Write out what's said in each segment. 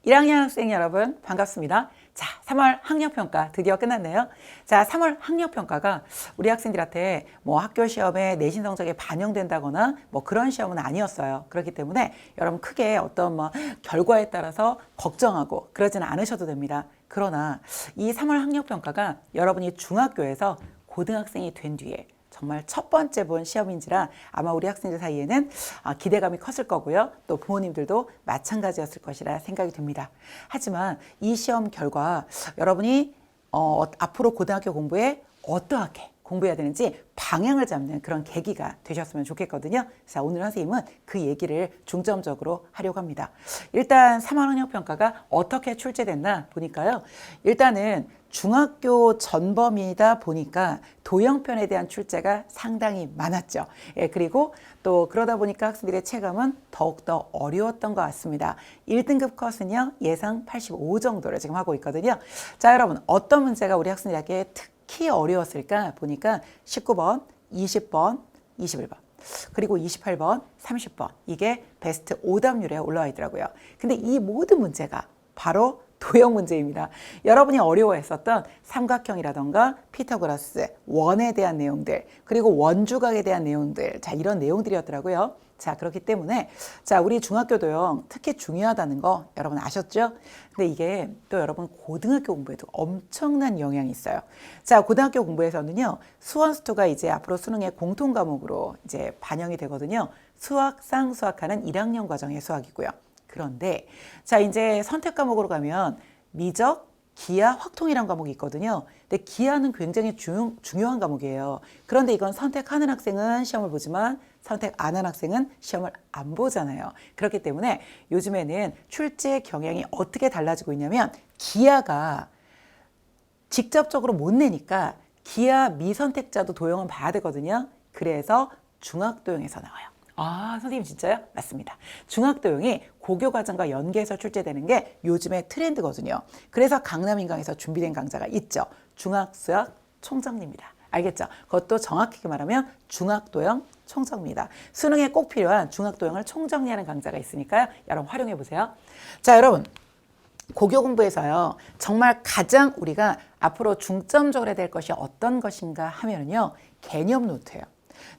1학년 학생 여러분 반갑습니다. 자, 3월 학력평가 드디어 끝났네요. 자, 3월 학력평가가 우리 학생들한테 뭐 학교 시험에 내신 성적에 반영된다거나 뭐 그런 시험은 아니었어요. 그렇기 때문에 여러분 크게 어떤 뭐 결과에 따라서 걱정하고 그러지는 않으셔도 됩니다. 그러나 이 3월 학력평가가 여러분이 중학교에서 고등학생이 된 뒤에 정말 첫 번째 본 시험인지라 아마 우리 학생들 사이에는 기대감이 컸을 거고요. 또 부모님들도 마찬가지였을 것이라 생각이 듭니다. 하지만 이 시험 결과 여러분이 앞으로 고등학교 공부에 어떠하게 공부해야 되는지 방향을 잡는 그런 계기가 되셨으면 좋겠거든요. 자, 오늘 선생님은 그 얘기를 중점적으로 하려고 합니다. 일단 3월 학력평가가 어떻게 출제됐나 보니까요. 일단은 중학교 전범위다 보니까 도형편에 대한 출제가 상당히 많았죠. 예, 그리고 또 그러다 보니까 학생들의 체감은 더욱더 어려웠던 것 같습니다. 1등급 컷은요, 예상 85 정도를 지금 하고 있거든요. 자, 여러분, 어떤 문제가 우리 학생들에게 특히 어려웠을까 보니까 19번, 20번, 21번. 그리고 28번, 30번 이게 베스트 오답률에 올라와 있더라고요. 근데 이 모든 문제가 바로 도형 문제입니다. 여러분이 어려워했었던 삼각형이라던가 피타고라스, 원에 대한 내용들, 그리고 원주각에 대한 내용들, 자, 이런 내용들이었더라고요. 자, 그렇기 때문에 자, 우리 중학교 도형 특히 중요하다는 거 여러분 아셨죠? 근데 이게 또 여러분 고등학교 공부에도 엄청난 영향이 있어요. 자, 고등학교 공부에서는요, 수원수투가 이제 앞으로 수능의 공통 과목으로 이제 반영이 되거든요. 수학, 쌍수학하는 1학년 과정의 수학이고요. 그런데 자, 이제 선택 과목으로 가면 미적, 기하, 확통이라는 과목이 있거든요. 근데 기하는 굉장히 중요한 과목이에요. 그런데 이건 선택하는 학생은 시험을 보지만 선택 안 한 학생은 시험을 안 보잖아요. 그렇기 때문에 요즘에는 출제 경향이 어떻게 달라지고 있냐면 기하가 직접적으로 못 내니까 기하 미선택자도 도형은 봐야 되거든요. 그래서 중학도형에서 나와요. 아, 선생님 진짜요? 맞습니다. 중학도형이 고교과정과 연계해서 출제되는 게 요즘의 트렌드거든요. 그래서 강남인강에서 준비된 강좌가 있죠. 중학수학 총정리입니다. 알겠죠? 그것도 정확하게 말하면 중학도형 총정리입니다. 수능에 꼭 필요한 중학도형을 총정리하는 강좌가 있으니까요. 여러분 활용해 보세요. 자, 여러분. 고교 공부에서요, 정말 가장 우리가 앞으로 중점적으로 해야 될 것이 어떤 것인가 하면요, 개념 노트예요.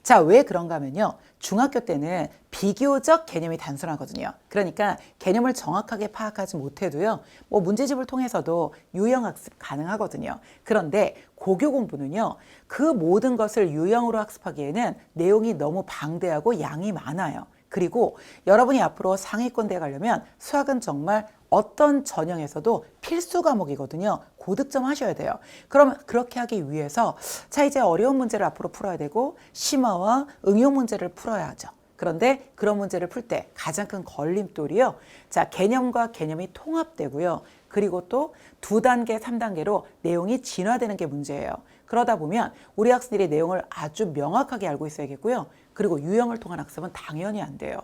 자, 왜 그런가 하면요, 중학교 때는 비교적 개념이 단순하거든요. 그러니까 개념을 정확하게 파악하지 못해도요, 뭐 문제집을 통해서도 유형학습 가능하거든요. 그런데 고교 공부는요, 그 모든 것을 유형으로 학습하기에는 내용이 너무 방대하고 양이 많아요. 그리고 여러분이 앞으로 상위권대에 가려면 수학은 정말 어떤 전형에서도 필수 과목이거든요. 고득점 하셔야 돼요. 그럼 그렇게 하기 위해서 자, 이제 어려운 문제를 앞으로 풀어야 되고 심화와 응용 문제를 풀어야 하죠. 그런데 그런 문제를 풀 때 가장 큰 걸림돌이요. 자, 개념과 개념이 통합되고요. 그리고 또 2단계, 3단계로 내용이 진화되는 게 문제예요. 그러다 보면 우리 학생들이 내용을 아주 명확하게 알고 있어야겠고요. 그리고 유형을 통한 학습은 당연히 안 돼요.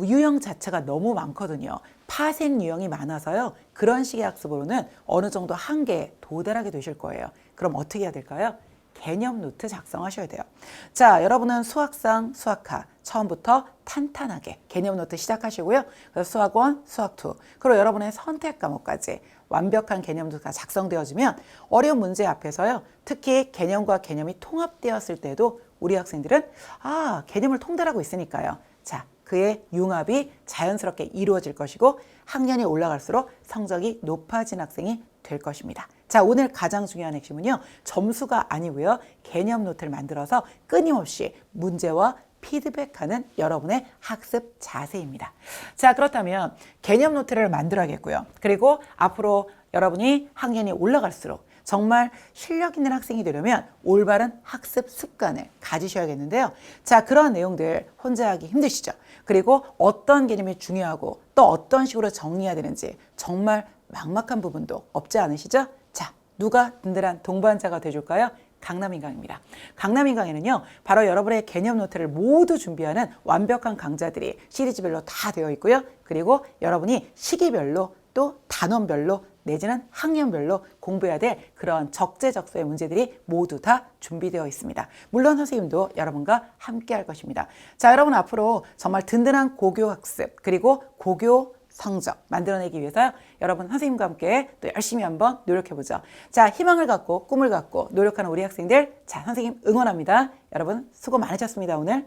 유형 자체가 너무 많거든요. 파생 유형이 많아서요. 그런 식의 학습으로는 어느 정도 한계에 도달하게 되실 거예요. 그럼 어떻게 해야 될까요? 개념 노트 작성하셔야 돼요. 자, 여러분은 수학상, 수학하 처음부터 탄탄하게 개념 노트 시작하시고요. 그래서 수학 1, 수학 2, 그리고 여러분의 선택 과목까지 완벽한 개념 노트가 작성되어지면 어려운 문제 앞에서요. 특히 개념과 개념이 통합되었을 때도 우리 학생들은 개념을 통달하고 있으니까요. 자, 그의 융합이 자연스럽게 이루어질 것이고 학년이 올라갈수록 성적이 높아진 학생이 될 것입니다. 자, 오늘 가장 중요한 핵심은요, 점수가 아니고요, 개념 노트를 만들어서 끊임없이 문제와 피드백하는 여러분의 학습 자세입니다. 자, 그렇다면 개념 노트를 만들어야겠고요. 그리고 앞으로 여러분이 학년이 올라갈수록 정말 실력 있는 학생이 되려면 올바른 학습 습관을 가지셔야겠는데요. 자, 그런 내용들 혼자 하기 힘드시죠? 그리고 어떤 개념이 중요하고 또 어떤 식으로 정리해야 되는지 정말 막막한 부분도 없지 않으시죠? 자, 누가 든든한 동반자가 돼줄까요? 강남인강입니다. 강남인강에는요, 바로 여러분의 개념 노트를 모두 준비하는 완벽한 강좌들이 시리즈별로 다 되어 있고요. 그리고 여러분이 시기별로 또 단원별로 내지는 학년별로 공부해야 될 그런 적재적소의 문제들이 모두 다 준비되어 있습니다. 물론 선생님도 여러분과 함께 할 것입니다. 자, 여러분 앞으로 정말 든든한 고교 학습 그리고 고교 성적 만들어내기 위해서 여러분 선생님과 함께 또 열심히 한번 노력해보죠. 자, 희망을 갖고 꿈을 갖고 노력하는 우리 학생들, 자, 선생님 응원합니다. 여러분 수고 많으셨습니다, 오늘.